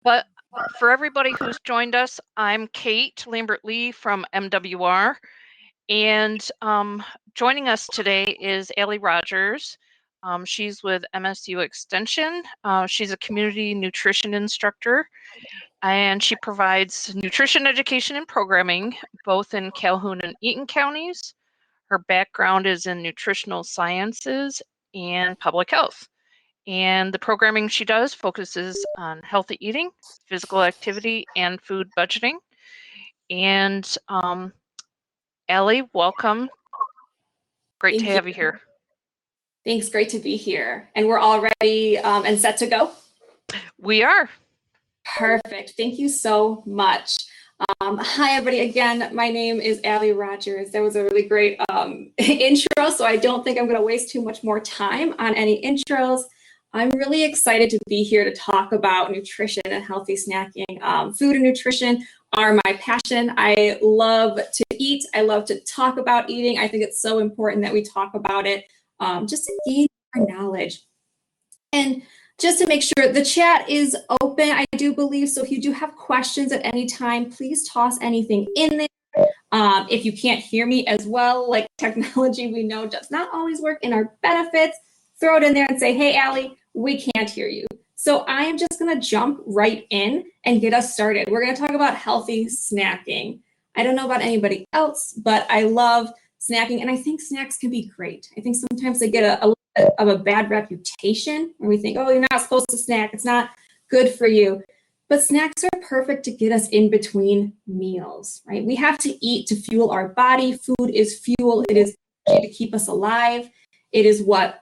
But for everybody who's joined us, I'm Kate Lambert-Lee from MWR, and joining us today is Allisen Rogers. She's with MSU Extension. She's a community nutrition instructor, and she provides nutrition education and programming both in Calhoun and Eaton counties. Her background is in nutritional sciences and public health. And the programming she does focuses on healthy eating, physical activity, and food budgeting. And Allie, welcome. Great to have you here. Thanks, great to be here. And we're all ready and set to go? We are. Perfect, thank you so much. Hi everybody, again, my name is Allisen Rogers. That was a really great intro, so I don't think I'm gonna waste too much more time on any intros. I'm really excited to be here to talk about nutrition and healthy snacking. Food and nutrition are my passion. I love to eat. I love to talk about eating. I think it's so important that we talk about it just to gain our knowledge. And just to make sure, the chat is open, I do believe, so if you do have questions at any time, please toss anything in there. If you can't hear me as well, like technology we know does not always work in our benefits, throw it in there and say, hey, Allie, we can't hear you. So I am just gonna jump right in and get us started. We're gonna talk about healthy snacking. I don't know about anybody else, but I love snacking, and I think snacks can be great. I think sometimes they get a little bit of a bad reputation where we think, oh, you're not supposed to snack, it's not good for you. But snacks are perfect to get us in between meals, right? We have to eat to fuel our body. Food is fuel, it is to keep us alive. It is what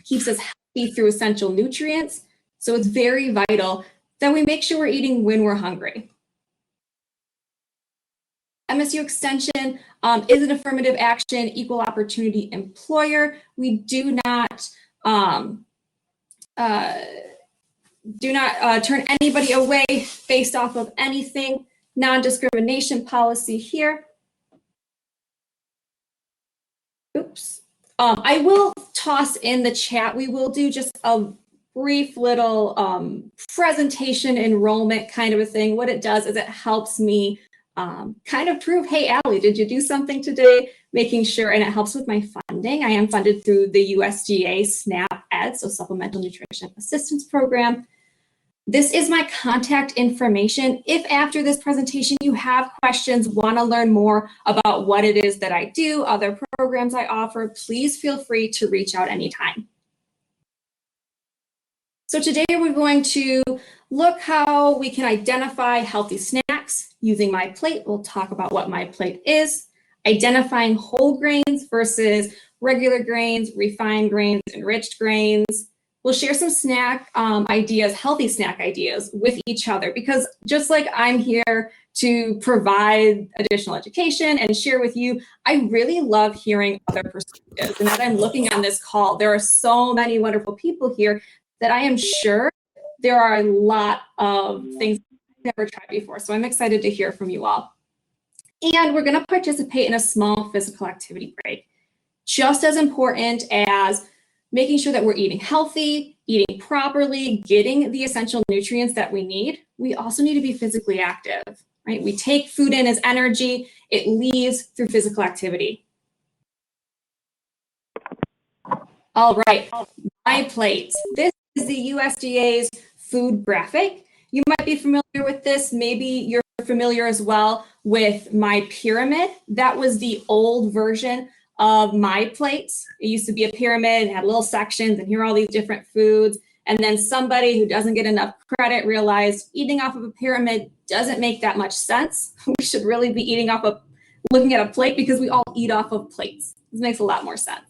keeps us healthy through essential nutrients. So it's very vital that we make sure we're eating when we're hungry. MSU Extension is an affirmative action, equal opportunity employer. We do not turn anybody away based off of anything. Non-discrimination policy here. Oops. I will toss in the chat. We will do just a brief little presentation enrollment kind of a thing. What it does is it helps me kind of prove, hey, Allie, did you do something today? Making sure, and it helps with my funding. I am funded through the USDA SNAP Ed, so Supplemental Nutrition Assistance Program. This is my contact information. If after this presentation you have questions, want to learn more about what it is that I do, other programs I offer, please feel free to reach out anytime. So today we're going to look how we can identify healthy snacks using My Plate. We'll talk about what My Plate is, identifying whole grains versus regular grains, refined grains, enriched grains. We'll share some snack ideas, healthy snack ideas with each other, because just like I'm here to provide additional education and share with you, I really love hearing other perspectives. And as I'm looking on this call, there are so many wonderful people here that I am sure there are a lot of things I've never tried before. So I'm excited to hear from you all. And we're gonna participate in a small physical activity break. Just as important as making sure that we're eating healthy, eating properly, getting the essential nutrients that we need, we also need to be physically active, right? We take food in as energy, it leaves through physical activity. All right, My Plate. This is the USDA's food graphic. You might be familiar with this. Maybe you're familiar as well with My Pyramid. That was the old version of My Plate. It used to be a pyramid, it had little sections, and here are all these different foods. And then somebody who doesn't get enough credit realized eating off of a pyramid doesn't make that much sense. We should really be eating off of, looking at a plate, because we all eat off of plates. This makes a lot more sense.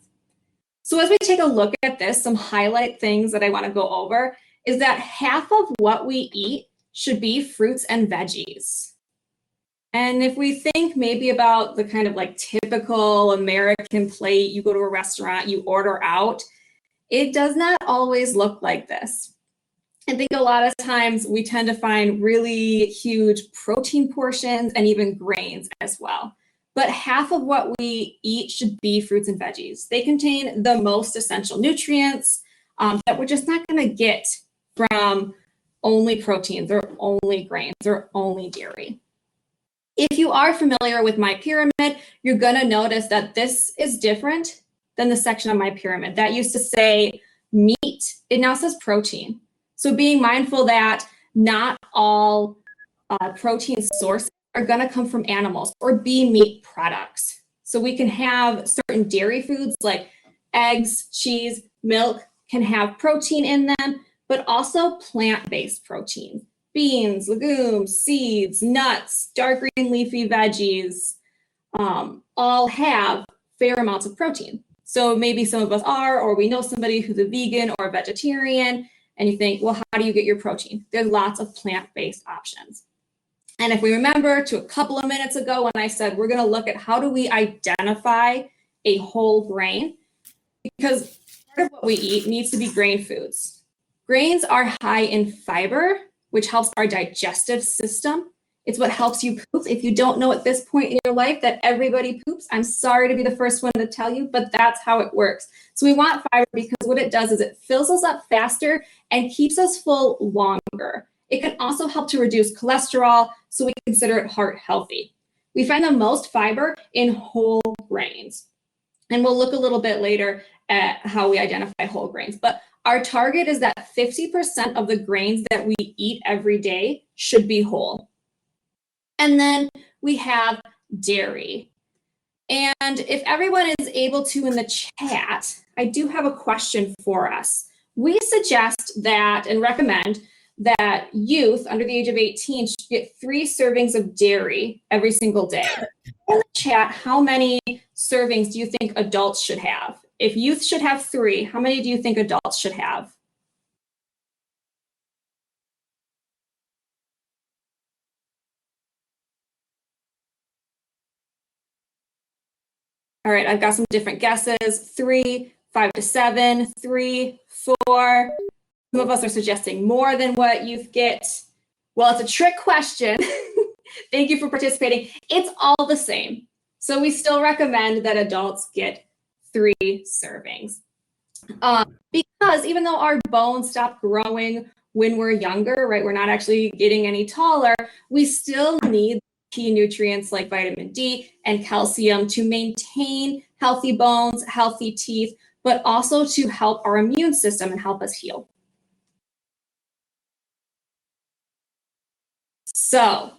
So as we take a look at this, some highlight things that I want to go over is that half of what we eat should be fruits and veggies. And if we think maybe about the kind of like typical American plate, you go to a restaurant, you order out, it does not always look like this. I think a lot of times we tend to find really huge protein portions and even grains as well. But half of what we eat should be fruits and veggies. They contain the most essential nutrients that we're just not going to get from only proteins or only grains or only dairy. If you are familiar with my pyramid, you're gonna notice that this is different than the section on my pyramid. That used to say meat, it now says protein. So being mindful that not all protein sources are gonna come from animals or be meat products. So we can have certain dairy foods like eggs, cheese, milk can have protein in them, but also plant-based protein. Beans, legumes, seeds, nuts, dark green leafy veggies, all have fair amounts of protein. So maybe some of us are, or we know somebody who's a vegan or a vegetarian, and you think, well, how do you get your protein? There's lots of plant-based options. And if we remember to a couple of minutes ago when I said we're gonna look at how do we identify a whole grain, because part of what we eat needs to be grain foods. Grains are high in fiber, which helps our digestive system. It's what helps you poop. If you don't know at this point in your life that everybody poops, I'm sorry to be the first one to tell you, but that's how it works. So we want fiber because what it does is it fills us up faster and keeps us full longer. It can also help to reduce cholesterol, so we consider it heart healthy. We find the most fiber in whole grains. And we'll look a little bit later at how we identify whole grains. But our target is that 50% of the grains that we eat every day should be whole. And then we have dairy. And if everyone is able to in the chat, I do have a question for us. We suggest that and recommend that youth under the age of 18 should get 3 servings of dairy every single day. In the chat, how many servings do you think adults should have? If youth should have 3, how many do you think adults should have? All right, I've got some different guesses. 3, 5 to 7, 3, 4. Some of us are suggesting more than what youth get. Well, it's a trick question. Thank you for participating. It's all the same. So we still recommend that adults get 3 servings. Because even though our bones stop growing when we're younger, right, we're not actually getting any taller, we still need key nutrients like vitamin D and calcium to maintain healthy bones, healthy teeth, but also to help our immune system and help us heal. So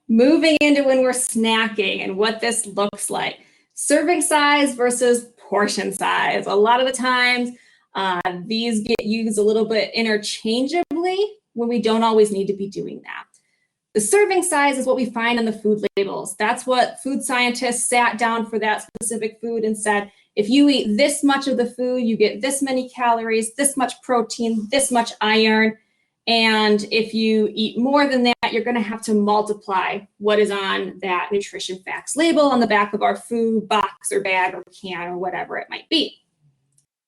moving into when we're snacking and what this looks like. Serving size versus portion size. A lot of the times, these get used a little bit interchangeably when we don't always need to be doing that. The serving size is what we find on the food labels. That's what food scientists sat down for that specific food and said, if you eat this much of the food, you get this many calories, this much protein, this much iron. And if you eat more than that, you're going to have to multiply what is on that nutrition facts label on the back of our food box or bag or can or whatever it might be.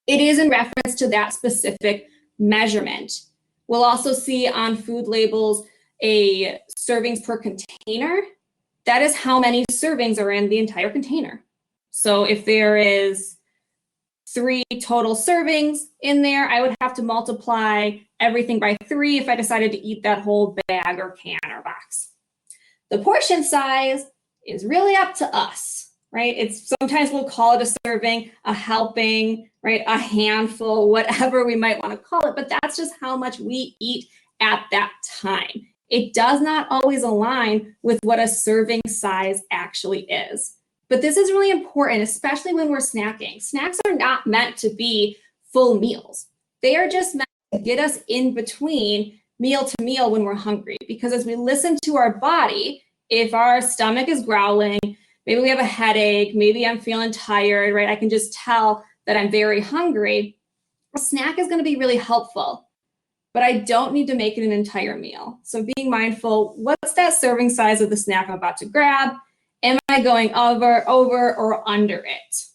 It is in reference to that specific measurement. We'll also see on food labels a servings per container. That is how many servings are in the entire container. So if there is 3 total servings in there, I would have to multiply everything by 3 if I decided to eat that whole bag or can or box. The portion size is really up to us, right? It's sometimes we'll call it a serving, a helping, right? A handful, whatever we might want to call it, but that's just how much we eat at that time. It does not always align with what a serving size actually is. But this is really important, especially when we're snacking. Snacks are not meant to be full meals. They are just meant to get us in between meal to meal when we're hungry. Because as we listen to our body, if our stomach is growling, maybe we have a headache, maybe I'm feeling tired, right? I can just tell that I'm very hungry. A snack is going to be really helpful, but I don't need to make it an entire meal. So being mindful, what's that serving size of the snack I'm about to grab? Am I going over, or under it?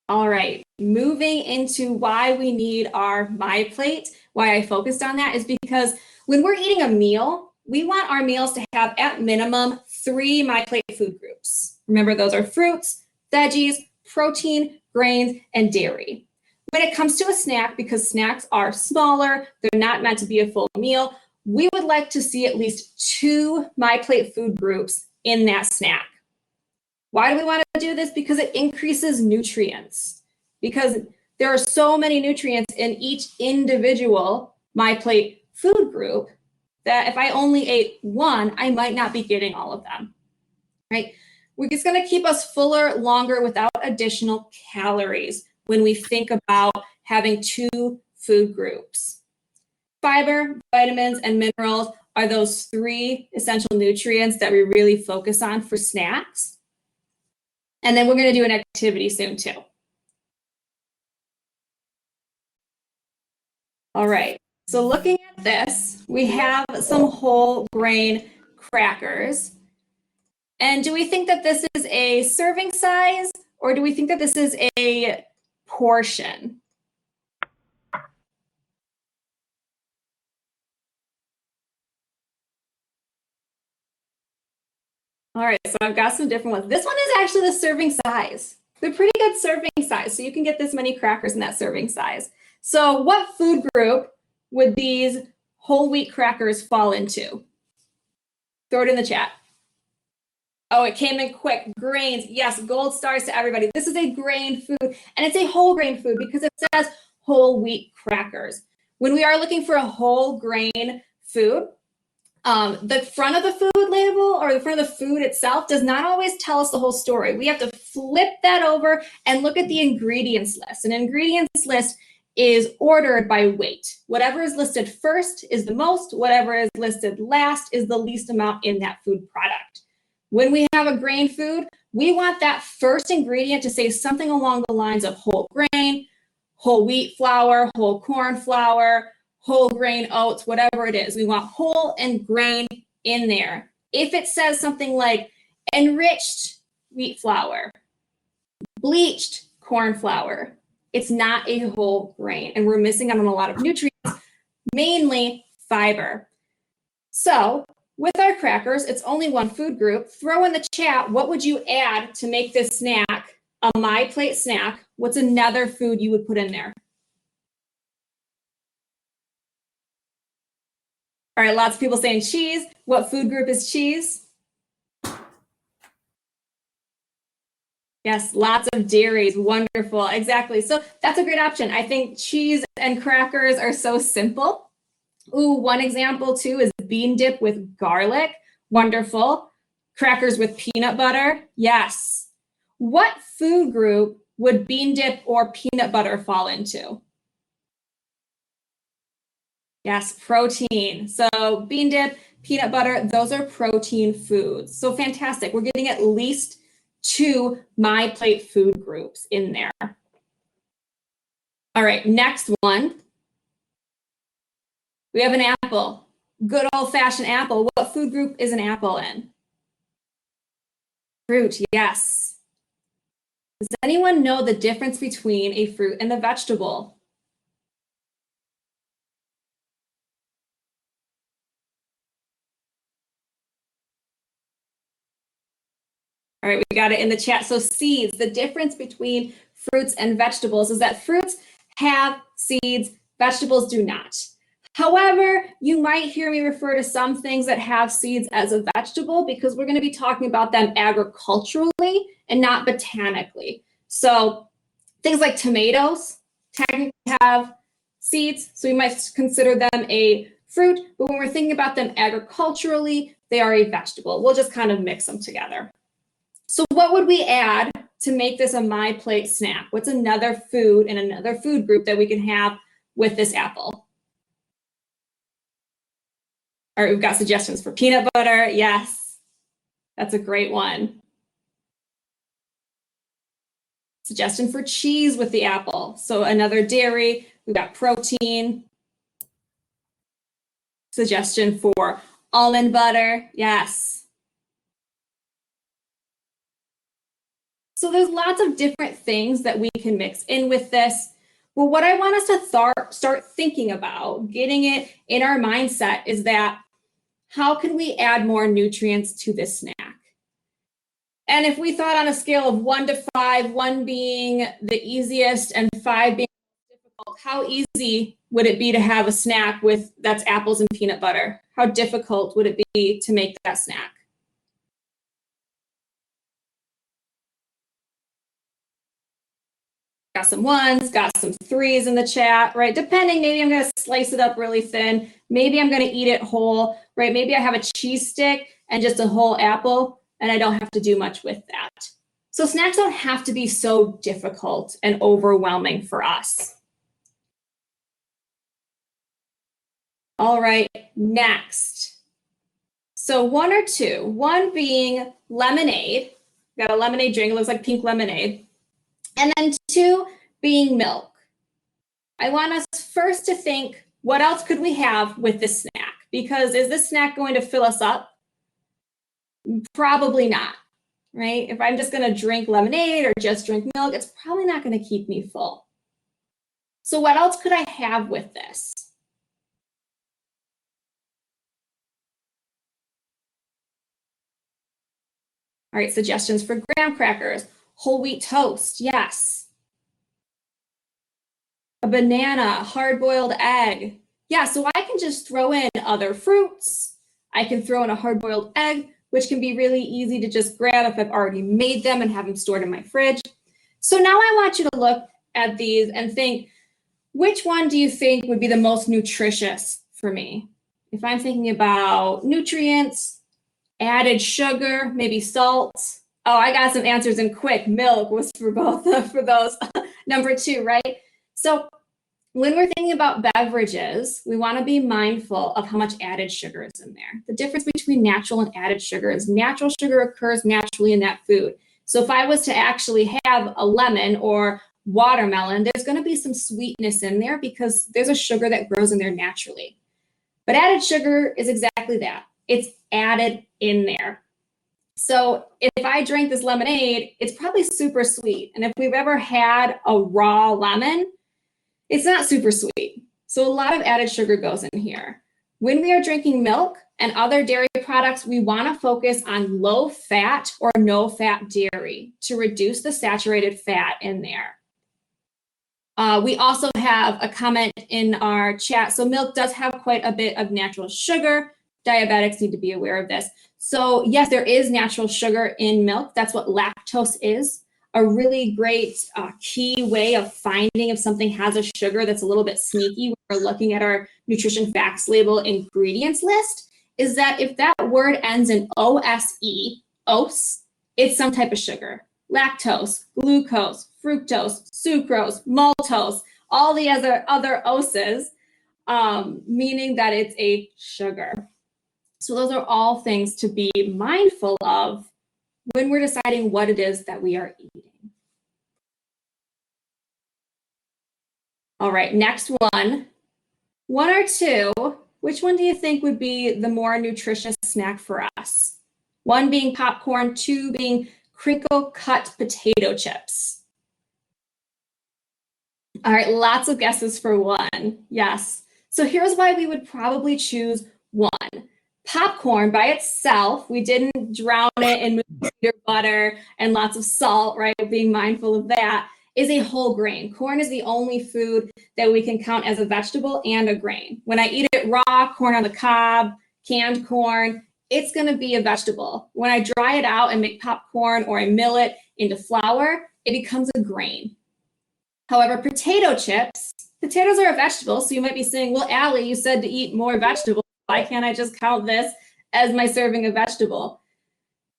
All right, moving into why we need our My Plate, why I focused on that is because when we're eating a meal, we want our meals to have at minimum 3 My Plate food groups. Remember, those are fruits, veggies, protein, grains, and dairy. When it comes to a snack, because snacks are smaller, they're not meant to be a full meal, we would like to see at least 2 MyPlate food groups in that snack. Why do we want to do this? Because it increases nutrients. Because there are so many nutrients in each individual MyPlate food group that if I only ate one, I might not be getting all of them, right? It's going to keep us fuller longer without additional calories when we think about having 2 food groups. Fiber, vitamins, and minerals are those 3 essential nutrients that we really focus on for snacks. And then we're going to do an activity soon too. All right, so looking at this, we have some whole grain crackers. And do we think that this is a serving size, or do we think that this is a portion? All right, so I've got some different ones. This one is actually the serving size. They're pretty good serving size, so you can get this many crackers in that serving size. So what food group would these whole wheat crackers fall into? Throw it in the chat. Oh, it came in quick. Grains. Yes, gold stars to everybody. This is a grain food, and it's a whole grain food because it says whole wheat crackers. When we are looking for a whole grain food, the front of the food label or the front of the food itself does not always tell us the whole story. We have to flip that over and look at the ingredients list. An ingredients list is ordered by weight. Whatever is listed first is the most. Whatever is listed last is the least amount in that food product. When we have a grain food, we want that first ingredient to say something along the lines of whole grain, whole wheat flour, whole corn flour, whole grain oats, whatever it is. We want whole and grain in there. If it says something like enriched wheat flour, bleached corn flour, it's not a whole grain, and we're missing out on a lot of nutrients, mainly fiber. So with our crackers, it's only one food group. Throw in the chat, what would you add to make this snack a MyPlate snack? What's another food you would put in there? All right, lots of people saying cheese. What food group is cheese? Yes, lots of dairies. Wonderful. Exactly. So that's a great option. I think cheese and crackers are so simple. Ooh, one example too is bean dip with garlic. Wonderful. Crackers with peanut butter. Yes. What food group would bean dip or peanut butter fall into? Yes, protein. So bean dip, peanut butter, those are protein foods. So fantastic. We're getting at least 2 MyPlate food groups in there. All right, next one. We have an apple. Good old-fashioned apple. What food group is an apple in? Fruit, yes. Does anyone know the difference between a fruit and a vegetable? All right, we got it in the chat. So seeds, the difference between fruits and vegetables is that fruits have seeds, vegetables do not. However, you might hear me refer to some things that have seeds as a vegetable because we're going to be talking about them agriculturally and not botanically. So things like tomatoes technically have seeds, so we might consider them a fruit, but when we're thinking about them agriculturally, they are a vegetable. We'll just kind of mix them together. So what would we add to make this a MyPlate snack? What's another food and another food group that we can have with this apple? All right, we've got suggestions for peanut butter. Yes, that's a great one. Suggestion for cheese with the apple. So another dairy, we've got protein. Suggestion for almond butter. Yes. So there's lots of different things that we can mix in with this. Well, what I want us to start thinking about, getting it in our mindset, is that how can we add more nutrients to this snack? And if we thought on a scale of 1 to 5, 1 being the easiest and 5 being How easy would it be to have a snack that's apples and peanut butter? How difficult would it be to make that snack? Got some ones, got some threes in the chat, right? Depending, maybe I'm gonna slice it up really thin. Maybe I'm gonna eat it whole, right? Maybe I have a cheese stick and just a whole apple and I don't have to do much with that. So snacks don't have to be so difficult and overwhelming for us. All right, next. So one or two, one being lemonade. Got a lemonade drink, it looks like pink lemonade. And then two being milk. I want us first to think, what else could we have with this snack? Because is this snack going to fill us up? Probably not, right? If I'm just gonna drink lemonade or just drink milk, it's probably not gonna keep me full. So what else could I have with this? All right, suggestions for graham crackers. Whole wheat toast, yes. A banana, hard-boiled egg. Yeah, so I can just throw in other fruits. I can throw in a hard-boiled egg, which can be really easy to just grab if I've already made them and have them stored in my fridge. So now I want you to look at these and think, which one do you think would be the most nutritious for me? If I'm thinking about nutrients, added sugar, maybe salt. Oh, I got some answers in quick. Milk was for both for those. Number two, right? So when we're thinking about beverages, we want to be mindful of how much added sugar is in there. The difference between natural and added sugar is natural sugar occurs naturally in that food. So if I was to actually have a lemon or watermelon, there's going to be some sweetness in there because there's a sugar that grows in there naturally. But added sugar is exactly that. It's added in there. So if I drink this lemonade, it's probably super sweet. And if we've ever had a raw lemon, it's not super sweet. So a lot of added sugar goes in here. When we are drinking milk and other dairy products, we want to focus on low fat or no fat dairy to reduce the saturated fat in there. We also have a comment in our chat. So milk does have quite a bit of natural sugar. Diabetics need to be aware of this. So yes, there is natural sugar in milk. That's what lactose is. A really great key way of finding if something has a sugar that's a little bit sneaky when we're looking at our nutrition facts label ingredients list is that if that word ends in OSE, OS, it's some type of sugar. Lactose, glucose, fructose, sucrose, maltose, all the other OSes, meaning that it's a sugar. So those are all things to be mindful of when we're deciding what it is that we are eating. All right, next one. One or two, which one do you think would be the more nutritious snack for us? One being popcorn, two being crinkle cut potato chips. All right, lots of guesses for one. Yes. So here's why we would probably choose one. Popcorn by itself, we didn't drown it in movie theater butter and lots of salt, right? Being mindful of that, is a whole grain. Corn is the only food that we can count as a vegetable and a grain. When I eat it raw, corn on the cob, canned corn, it's gonna be a vegetable. When I dry it out and make popcorn or I mill it into flour, it becomes a grain. However, potato chips, potatoes are a vegetable, so you might be saying, well, Allie, you said to eat more vegetables. Why can't I just count this as my serving of vegetable?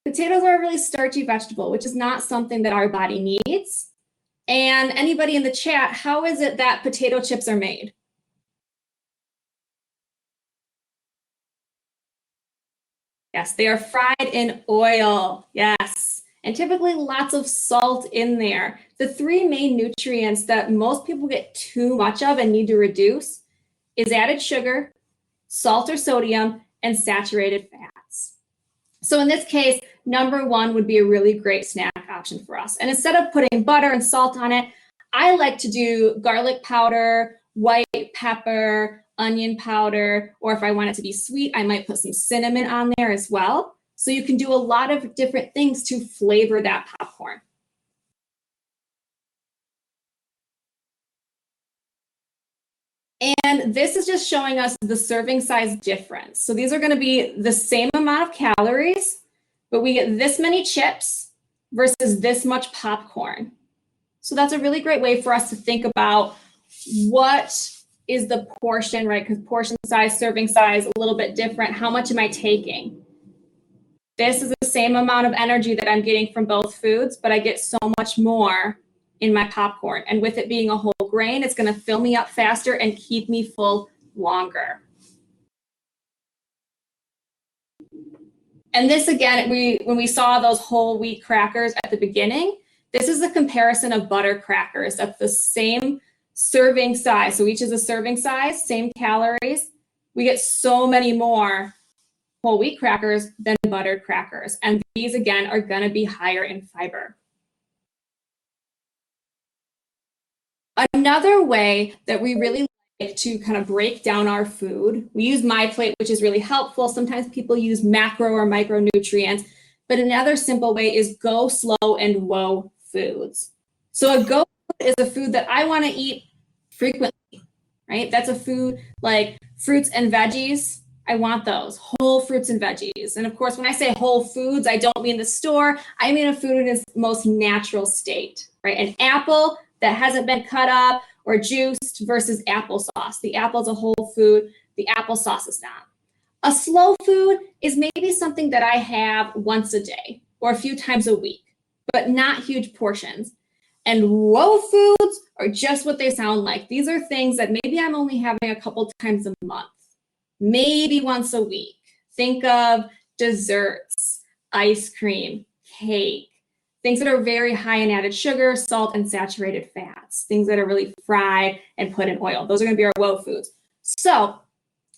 Potatoes are a really starchy vegetable, which is not something that our body needs. And anybody in the chat, how is it that potato chips are made? Yes, they are fried in oil. Yes. And typically lots of salt in there. The three main nutrients that most people get too much of and need to reduce is added sugar, salt or sodium, and saturated fats. So in this case, number one would be a really great snack option for us. And instead of putting butter and salt on it, I like to do garlic powder, white pepper, onion powder, or if I want it to be sweet, I might put some cinnamon on there as well. So you can do a lot of different things to flavor that popcorn. And this is just showing us the serving size difference. So these are going to be the same amount of calories, but we get this many chips versus this much popcorn. So that's a really great way for us to think about what is the portion, right? Because portion size, serving size, a little bit different. How much am I taking? This is the same amount of energy that I'm getting from both foods, but I get so much more in my popcorn. And with it being a whole grain, it's going to fill me up faster and keep me full longer. And this again, when we saw those whole wheat crackers at the beginning, this is a comparison of butter crackers. That's the same serving size. So each is a serving size, same calories. We get so many more whole wheat crackers than buttered crackers. And these again are going to be higher in fiber. Another way that we really like to kind of break down our food, we use MyPlate, which is really helpful. Sometimes people use macro or micronutrients, but another simple way is go slow and whoa foods. So a go food is a food that I want to eat frequently, right? That's a food like fruits and veggies. I want those whole fruits and veggies. And of course, when I say whole foods, I don't mean the store. I mean a food in its most natural state, right? An apple that hasn't been cut up or juiced versus applesauce. The apple's a whole food. The applesauce is not. A slow food is maybe something that I have once a day or a few times a week, but not huge portions. And whoa foods are just what they sound like. These are things that maybe I'm only having a couple times a month, maybe once a week. Think of desserts, ice cream, cake, things that are very high in added sugar, salt, and saturated fats, things that are really fried and put in oil. Those are going to be our whoa foods. So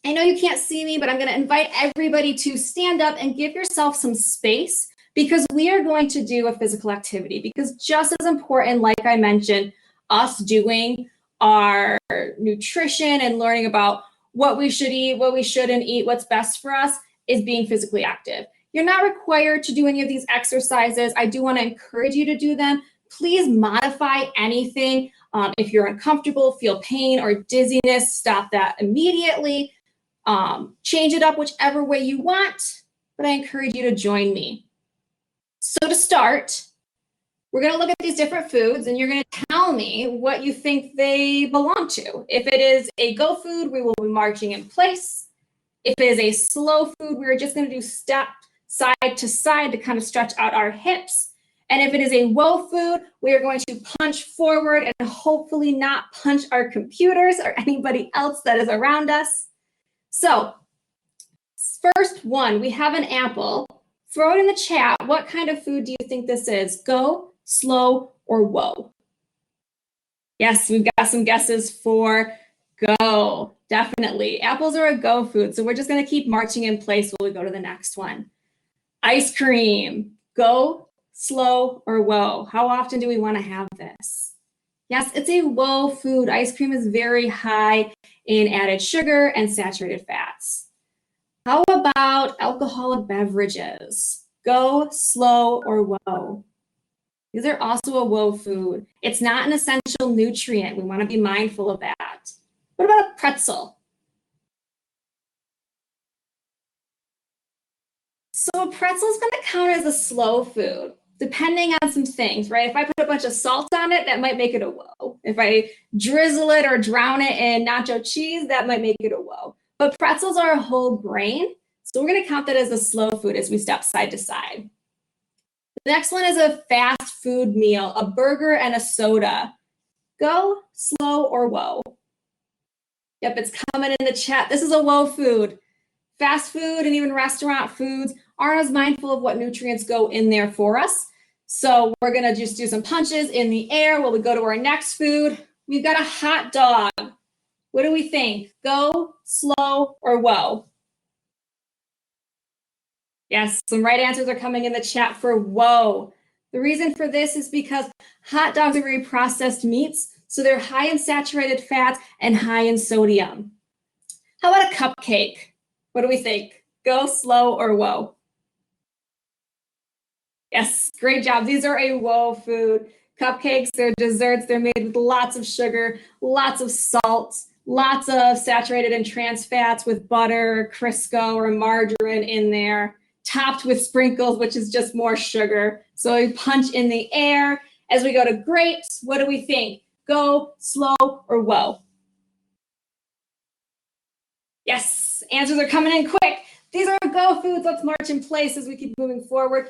I know you can't see me, but I'm going to invite everybody to stand up and give yourself some space because we are going to do a physical activity. Because just as important, like I mentioned, us doing our nutrition and learning about what we should eat, what we shouldn't eat, what's best for us is being physically active. You're not required to do any of these exercises. I do want to encourage you to do them. Please modify anything. If you're uncomfortable, feel pain or dizziness, stop that immediately. Change it up whichever way you want, but I encourage you to join me. So to start, we're going to look at these different foods and you're going to tell me what you think they belong to. If it is a go food, we will be marching in place. If it is a slow food, we're just going to do step side to side to kind of stretch out our hips. And if it is a whoa food, we are going to punch forward and hopefully not punch our computers or anybody else that is around us. So first one, we have an apple. Throw it in the chat. What kind of food do you think this is? Go, slow, or whoa? Yes, we've got some guesses for go. Definitely. Apples are a go food. So we're just going to keep marching in place while we go to the next one. Ice cream. Go, slow, or whoa? How often do we want to have this? Yes, it's a whoa food. Ice cream is very high in added sugar and saturated fats. How about alcoholic beverages? Go, slow, or whoa? These are also a whoa food. It's not an essential nutrient. We want to be mindful of that. What about a pretzel? So a pretzel is going to count as a slow food, depending on some things, right? If I put a bunch of salt on it, that might make it a whoa. If I drizzle it or drown it in nacho cheese, that might make it a whoa. But pretzels are a whole grain, so we're going to count that as a slow food as we step side to side. The next one is a fast food meal, a burger and a soda. Go, slow, or whoa? Yep, it's coming in the chat. This is a whoa food. Fast food and even restaurant foods aren't as mindful of what nutrients go in there for us. So we're going to just do some punches in the air while we go to our next food. We've got a hot dog. What do we think? Go, slow, or whoa? Yes, some right answers are coming in the chat for whoa. The reason for this is because hot dogs are very processed meats, so they're high in saturated fats and high in sodium. How about a cupcake? What do we think? Go, slow, or whoa? Yes, great job. These are a whoa food. Cupcakes, they're desserts. They're made with lots of sugar, lots of salt. lots of saturated and trans fats with butter, Crisco, or margarine in there, topped with sprinkles, which is just more sugar. So we punch in the air. As we go to grapes, what do we think? Go, slow, or whoa? Yes, answers are coming in quick. These are go foods. Let's march in place as we keep moving forward.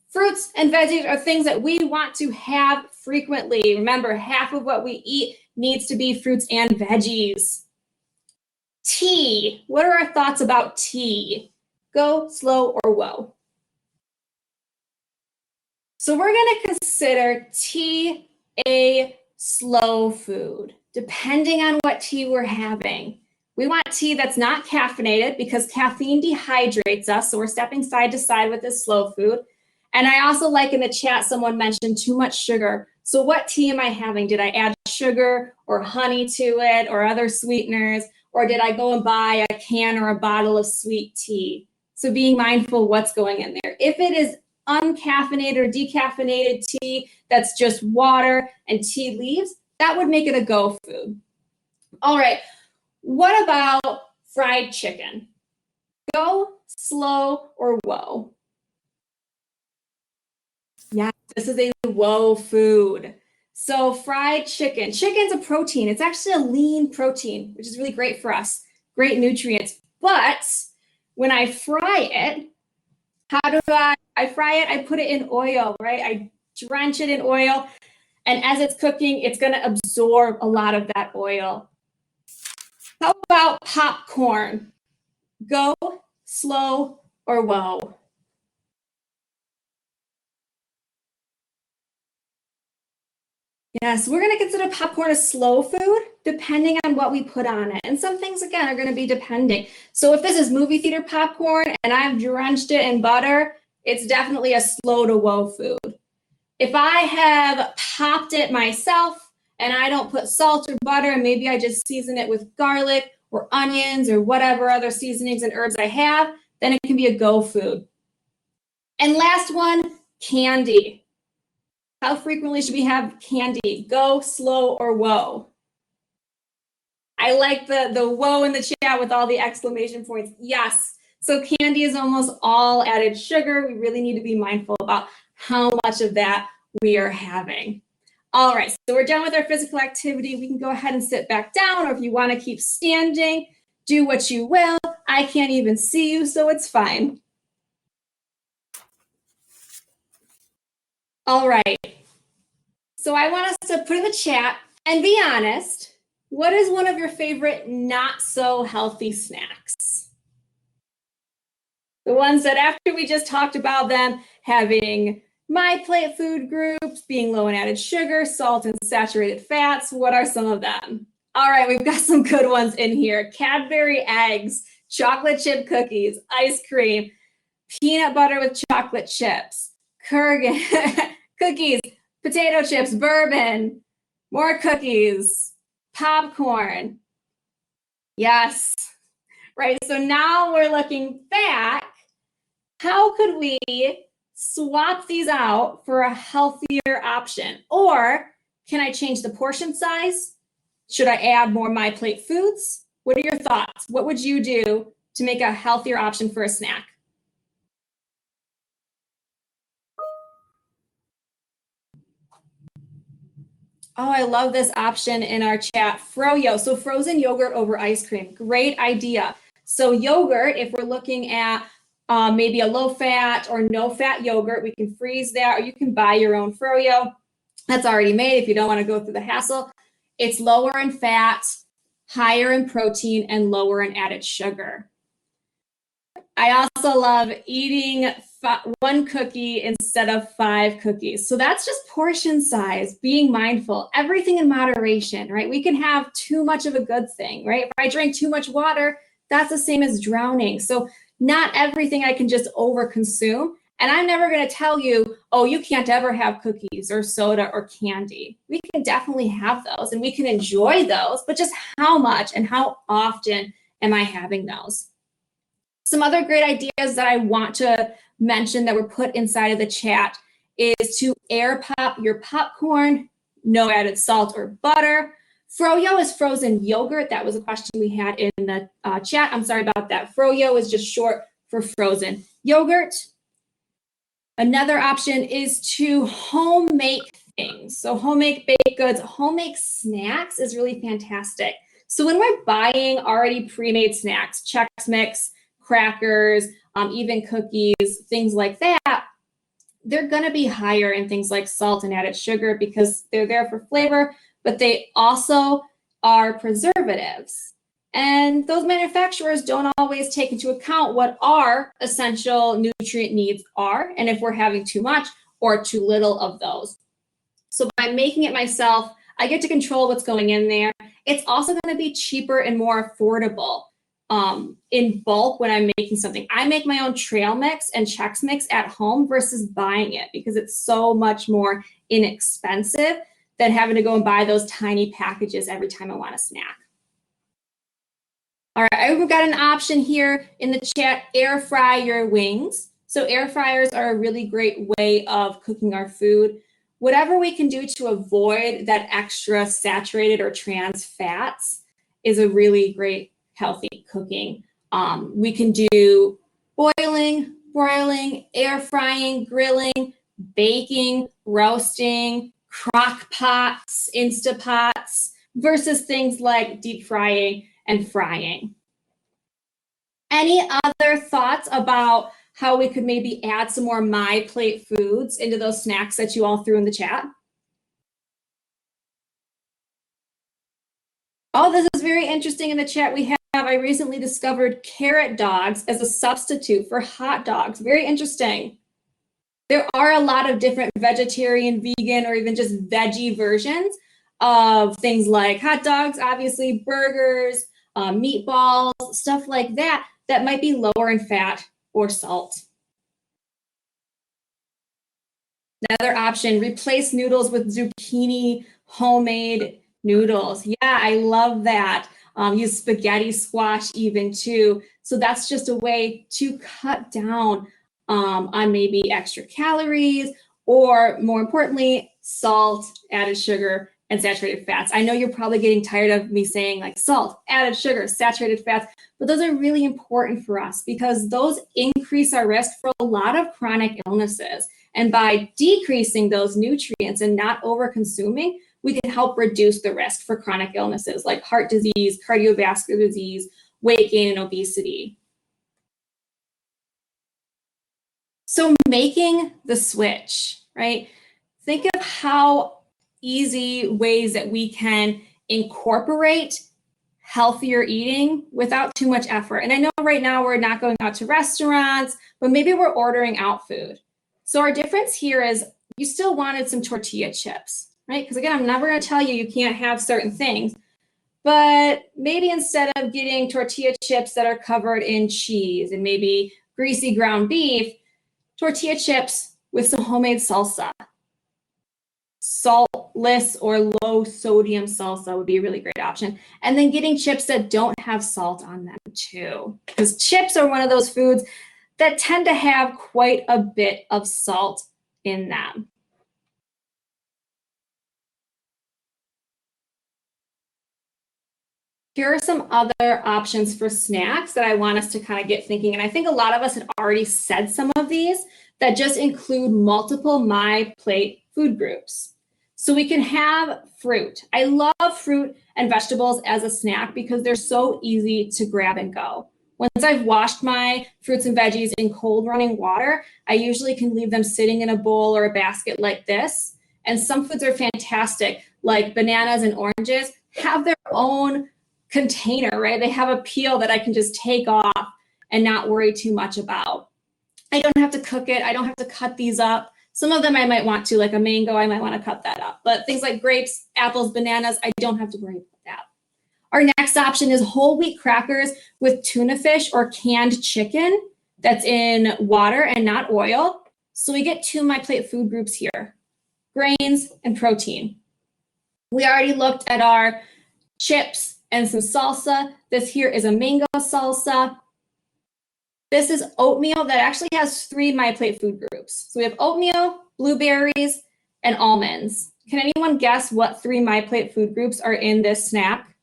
Fruits and veggies are things that we want to have frequently. Remember, half of what we eat needs to be fruits and veggies. Tea. What are our thoughts about tea? Go, slow, or whoa? So we're going to consider tea a slow food, depending on what tea we're having. We want tea that's not caffeinated because caffeine dehydrates us. So we're stepping side to side with this slow food. And I also like in the chat, someone mentioned too much sugar. So what tea am I having? Did I add sugar or honey to it or other sweeteners? Or did I go and buy a can or a bottle of sweet tea? So being mindful what's going in there. If it is uncaffeinated or decaffeinated tea that's just water and tea leaves, that would make it a go food. All right, what about fried chicken? Go, slow, or whoa? Yeah, this is a whoa food. So fried chicken. Chicken's a protein. It's actually a lean protein, which is really great for us. Great nutrients. But when I fry it, how do I fry it? I put it in oil, right? I drench it in oil. And as it's cooking, it's going to absorb a lot of that oil. How about popcorn? Go, slow, or whoa? Yes, we're going to consider popcorn a slow food depending on what we put on it. And some things, again, are going to be depending. So if this is movie theater popcorn and I've drenched it in butter, it's definitely a slow to whoa food. If I have popped it myself and I don't put salt or butter and maybe I just season it with garlic or onions or whatever other seasonings and herbs I have, then it can be a go food. And last one, candy. How frequently should we have candy? Go, slow, or whoa? I like the whoa in the chat with all the exclamation points. Yes. So candy is almost all added sugar. We really need to be mindful about how much of that we are having. All right, so we're done with our physical activity. We can go ahead and sit back down, or if you want to keep standing, do what you will. I can't even see you, so it's fine. All right. So I want us to put in the chat and be honest. What is one of your favorite not so healthy snacks? The ones that after we just talked about them having my plate food groups, being low in added sugar, salt, and saturated fats, what are some of them? All right, we've got some good ones in here. Cadbury eggs, chocolate chip cookies, ice cream, peanut butter with chocolate chips, Kurgan, cookies, potato chips, bourbon, more cookies, popcorn. Yes, right. So now we're looking back. How could we swap these out for a healthier option? Or can I change the portion size? Should I add more My Plate foods? What are your thoughts? What would you do to make a healthier option for a snack? Oh, I love this option in our chat. Froyo, so frozen yogurt over ice cream. Great idea. So yogurt, if we're looking at maybe a low fat or no fat yogurt, we can freeze that, or you can buy your own Froyo. That's already made if you don't want to go through the hassle. It's lower in fat, higher in protein, and lower in added sugar. I also love eating one cookie instead of 5 cookies. So that's just portion size, being mindful, everything in moderation, right? We can have too much of a good thing, right? If I drink too much water, that's the same as drowning. So not everything I can just overconsume. And I'm never going to tell you, oh, you can't ever have cookies or soda or candy. We can definitely have those and we can enjoy those, but just how much and how often am I having those? Some other great ideas that I want to mention that were put inside of the chat is to air pop your popcorn, no added salt or butter. Froyo is frozen yogurt. That was a question we had in the chat. I'm sorry about that. Froyo is just short for frozen yogurt. Another option is to home make things. So home make baked goods, home make snacks is really fantastic. So when we're buying already pre-made snacks, Chex Mix, crackers, even cookies, things like that, they're going to be higher in things like salt and added sugar because they're there for flavor, but they also are preservatives. And those manufacturers don't always take into account what our essential nutrient needs are, and if we're having too much or too little of those. So by making it myself, I get to control what's going in there. It's also going to be cheaper and more affordable in bulk when I'm making something. I make my own trail mix and Chex Mix at home versus buying it because it's so much more inexpensive than having to go and buy those tiny packages every time I want a snack. All right, I've got an option here in the chat, air fry your wings. So air fryers are a really great way of cooking our food. Whatever we can do to avoid that extra saturated or trans fats is a really great healthy cooking. We can do boiling, broiling, air frying, grilling, baking, roasting, crock pots, Instapots, versus things like deep frying and frying. Any other thoughts about how we could maybe add some more My Plate foods into those snacks that you all threw in the chat? Oh, this is very interesting in the chat. I recently discovered carrot dogs as a substitute for hot dogs. Very interesting. There are a lot of different vegetarian, vegan, or even just veggie versions of things like hot dogs, obviously burgers, meatballs, stuff like that, that might be lower in fat or salt. Another option, replace noodles with zucchini homemade noodles. Yeah, I love that. Use spaghetti squash even too. So that's just a way to cut down on maybe extra calories or more importantly, salt, added sugar, and saturated fats. I know you're probably getting tired of me saying like salt, added sugar, saturated fats, but those are really important for us because those increase our risk for a lot of chronic illnesses. And by decreasing those nutrients and not over consuming, we can help reduce the risk for chronic illnesses like heart disease, cardiovascular disease, weight gain, and obesity. So making the switch, right? Think of how easy ways that we can incorporate healthier eating without too much effort. And I know right now we're not going out to restaurants, but maybe we're ordering out food. So our difference here is you still wanted some tortilla chips, right? Because again, I'm never going to tell you you can't have certain things, but maybe instead of getting tortilla chips that are covered in cheese and maybe greasy ground beef, tortilla chips with some homemade salsa. Saltless or low sodium salsa would be a really great option. And then getting chips that don't have salt on them too, because chips are one of those foods that tend to have quite a bit of salt in them. Here are some other options for snacks that I want us to kind of get thinking. And I think a lot of us had already said some of these that just include multiple My Plate food groups. So we can have fruit. I love fruit and vegetables as a snack because they're so easy to grab and go. Once I've washed my fruits and veggies in cold running water, I usually can leave them sitting in a bowl or a basket like this. And some foods are fantastic, like bananas and oranges, have their own container, right? They have a peel that I can just take off and not worry too much about. I don't have to cook it. I don't have to cut these up. Some of them I might want to, like a mango, I might want to cut that up. But things like grapes, apples, bananas, I don't have to worry about that. Our next option is whole wheat crackers with tuna fish or canned chicken that's in water and not oil. So we get two My Plate food groups here, grains and protein. We already looked at our chips and some salsa. This here is a mango salsa. This is oatmeal that actually has three My Plate food groups. So we have oatmeal, blueberries, and almonds. Can anyone guess what 3 MyPlate food groups are in this snack?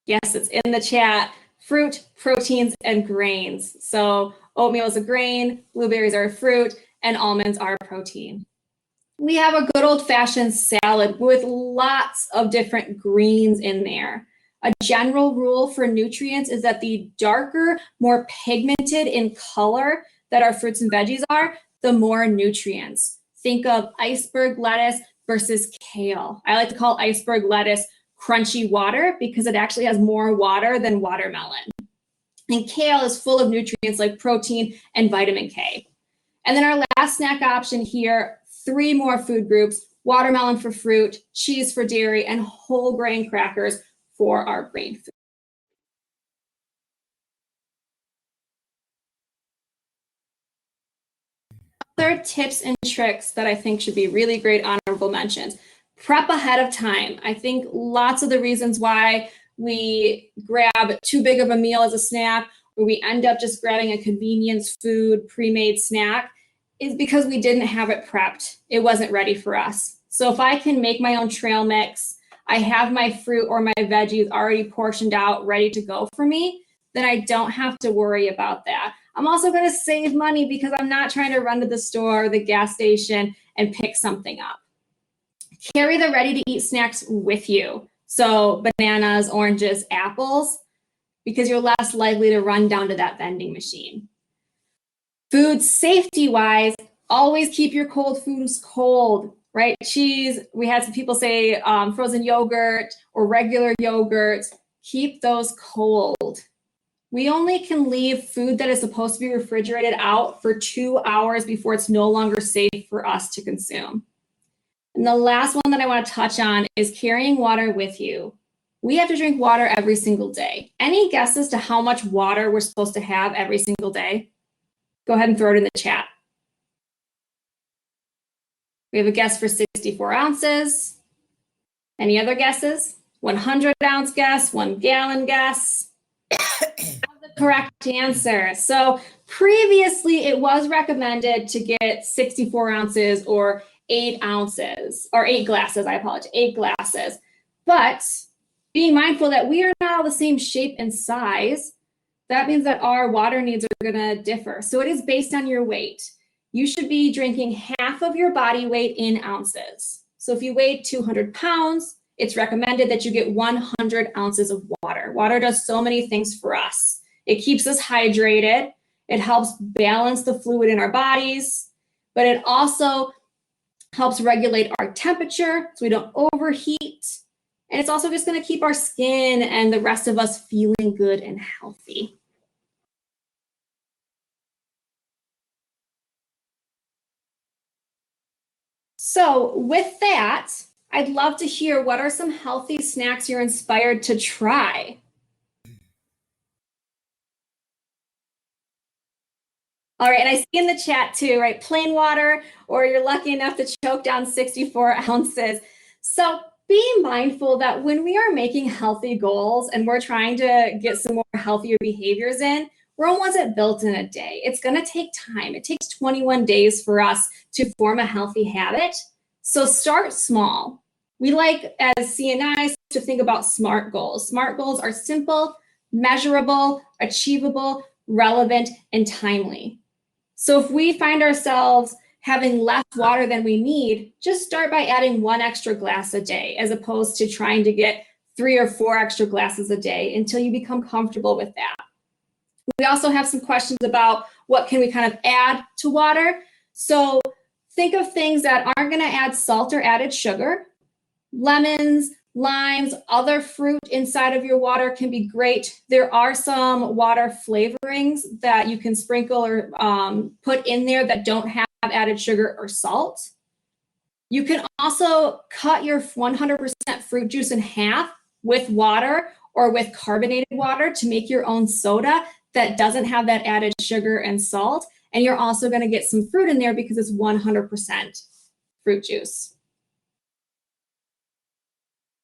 Yes, it's in the chat. Fruit, proteins, and grains. So oatmeal is a grain, blueberries are a fruit, and almonds are a protein. We have a good old-fashioned salad with lots of different greens in there. A general rule for nutrients is that the darker, more pigmented in color that our fruits and veggies are, the more nutrients. Think of iceberg lettuce versus kale. I like to call iceberg lettuce crunchy water because it actually has more water than watermelon. And kale is full of nutrients like protein and vitamin K. And then our last snack option here, 3 more food groups: watermelon for fruit, cheese for dairy, and whole grain crackers for our brain food. Other tips and tricks that I think should be really great honorable mentions. Prep ahead of time. I think lots of the reasons why we grab too big of a meal as a snack, or we end up just grabbing a convenience food pre-made snack, is because we didn't have it prepped. It wasn't ready for us. So if I can make my own trail mix, I have my fruit or my veggies already portioned out, ready to go for me, then I don't have to worry about that. I'm also going to save money because I'm not trying to run to the store or the gas station and pick something up. Carry the ready-to-eat snacks with you. So bananas, oranges, apples, because you're less likely to run down to that vending machine. Food safety-wise, always keep your cold foods cold, right? Cheese, we had some people say frozen yogurt or regular yogurt, keep those cold. We only can leave food that is supposed to be refrigerated out for 2 hours before it's no longer safe for us to consume. And the last one that I want to touch on is carrying water with you. We have to drink water every single day. Any guesses to how much water we're supposed to have every single day? Go ahead and throw it in the chat. We have a guess for 64 ounces. Any other guesses? 100-ounce guess, 1 gallon guess. The correct answer. So previously it was recommended to get 64 ounces or 8 ounces, or 8 glasses, I apologize, 8 glasses. But being mindful that we are not all the same shape and size, that means that our water needs are gonna differ. So it is based on your weight. You should be drinking half of your body weight in ounces. So if you weigh 200 pounds, it's recommended that you get 100 ounces of water. Water does so many things for us. It keeps us hydrated. It helps balance the fluid in our bodies, but it also helps regulate our temperature so we don't overheat. And it's also just going to keep our skin and the rest of us feeling good and healthy. So with that, I'd love to hear what are some healthy snacks you're inspired to try. All right, and I see in the chat too, right? Plain water, or you're lucky enough to choke down 64 ounces. So be mindful that when we are making healthy goals and we're trying to get some more healthier behaviors in, Rome wasn't built in a day. It's gonna take time. It takes 21 days for us to form a healthy habit. So start small. We like, as CNIs, to think about SMART goals. SMART goals are simple, measurable, achievable, relevant, and timely. So if we find ourselves having less water than we need, just start by adding 1 extra glass a day, as opposed to trying to get 3 or 4 extra glasses a day until you become comfortable with that. We also have some questions about what can we kind of add to water. So think of things that aren't going to add salt or added sugar. Lemons, limes, other fruit inside of your water can be great. There are some water flavorings that you can sprinkle or put in there that don't have added sugar or salt. You can also cut your 100% fruit juice in half with water or with carbonated water to make your own soda that doesn't have that added sugar and salt. And you're also going to get some fruit in there because it's 100% fruit juice.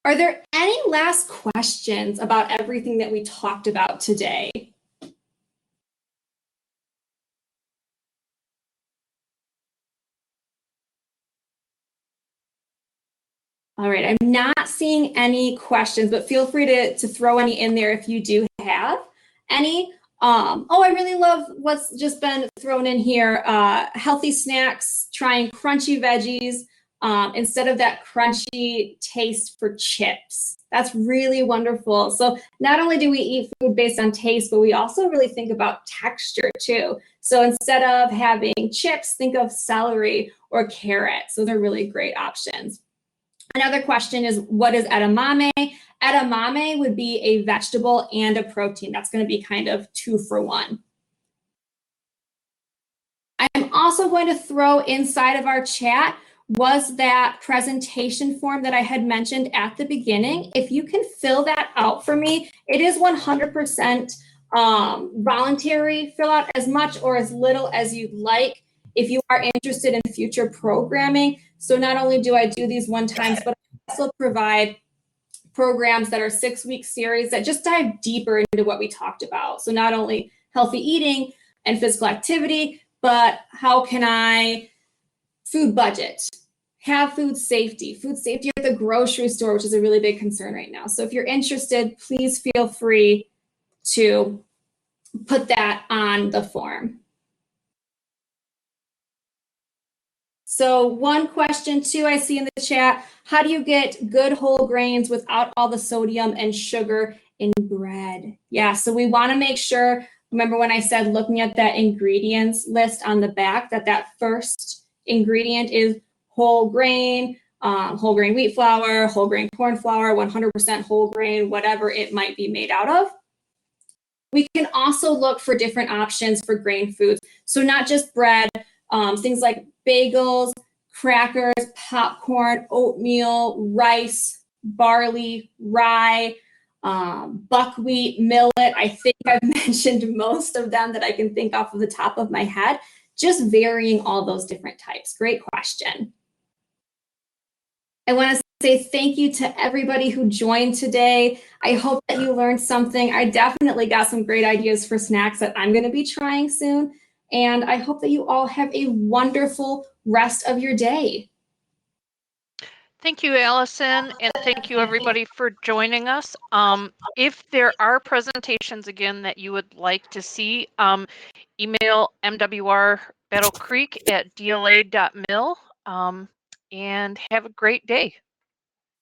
Are there any last questions about everything that we talked about today? All right, I'm not seeing any questions, but feel free to throw any in there if you do have any. Oh, I really love what's just been thrown in here. Healthy snacks, trying crunchy veggies instead of that crunchy taste for chips. That's really wonderful. So not only do we eat food based on taste, but we also really think about texture too. So instead of having chips, think of celery or carrots. So they're really great options. Another question is, what is edamame? Edamame would be a vegetable and a protein. That's going to be kind of 2 for 1. I'm also going to throw inside of our chat was that presentation form that I had mentioned at the beginning. If you can fill that out for me, it is 100% voluntary. Fill out as much or as little as you'd like if you are interested in future programming. So not only do I do these one times, but I also provide programs that are 6-week series that just dive deeper into what we talked about. So not only healthy eating and physical activity, but how can I food budget, have food safety at the grocery store, which is a really big concern right now. So if you're interested, please feel free to put that on the form. So one question too I see in the chat, how do you get good whole grains without all the sodium and sugar in bread? Yeah, so we want to make sure, remember when I said looking at that ingredients list on the back, that first ingredient is whole grain wheat flour, whole grain corn flour, 100% whole grain, whatever it might be made out of. We can also look for different options for grain foods. So not just bread, things like bagels, crackers, popcorn, oatmeal, rice, barley, rye, buckwheat, millet. I think I've mentioned most of them that I can think off of the top of my head, just varying all those different types. Great question. I want to say thank you to everybody who joined today. I hope that you learned something. I definitely got some great ideas for snacks that I'm going to be trying soon. And I hope that you all have a wonderful rest of your day. Thank you, Allison, and thank you everybody for joining us. If there are presentations again that you would like to see, email mwrbattlecreek@dla.mil, and have a great day.